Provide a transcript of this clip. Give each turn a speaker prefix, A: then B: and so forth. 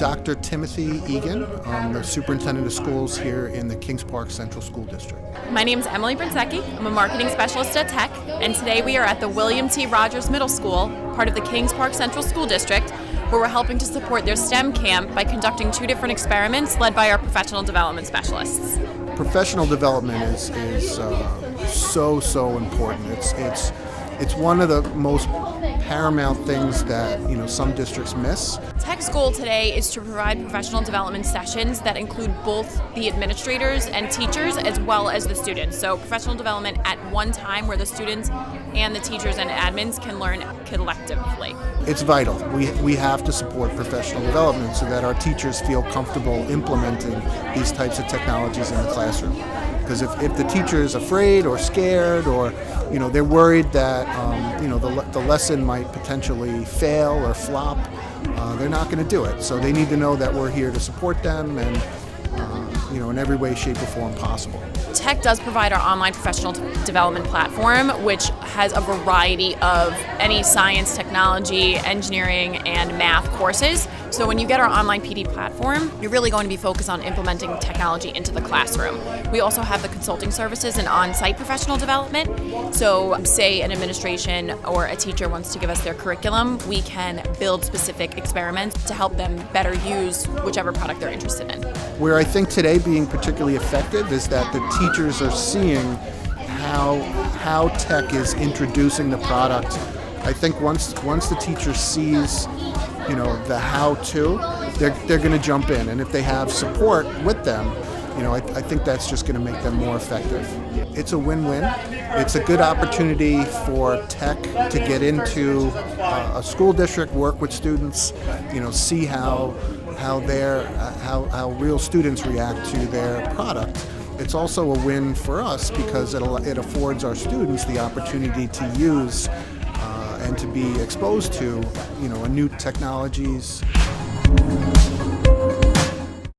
A: Dr. Timothy Egan. I'm the superintendent of schools here in the Kings Park Central School District.
B: My name is Emily Brinsecki. I'm a marketing specialist at Tech, and today we are at the William T. Rogers Middle School, part of the Kings Park Central School District, where we're helping to support their STEM camp by conducting 2 different experiments led by our professional development specialists.
A: Professional development is so important. It's one of the most paramount things that some districts miss.
B: Tech's goal today is to provide professional development sessions that include both the administrators and teachers as well as the students. So professional development at one time where the students and the teachers and admins can learn collectively.
A: It's vital. We have to support professional development so that our teachers feel comfortable implementing these types of technologies in the classroom. Because if the teacher is afraid or scared or they're worried that the lesson might potentially fail or flop, they're not going to do it. So they need to know that we're here to support them and in every way, shape, or form possible.
B: Tech does provide our online professional development platform, which has a variety of any science, technology, engineering, and math courses. So when you get our online PD platform, you're really going to be focused on implementing technology into the classroom. We also have the consulting services and on-site professional development. So say an administration or a teacher wants to give us their curriculum, we can build specific experiments to help them better use whichever product they're interested in.
A: Where I think today being particularly effective is that the teachers are seeing how tech is introducing the product. I think once the teacher sees the how-to, they're going to jump in, and if they have support with them, I think that's just going to make them more effective. It's a win-win. It's a good opportunity for tech to get into a school district, work with students, see how real students react to their product. It's also a win for us because it affords our students the opportunity to use and to be exposed to new technologies.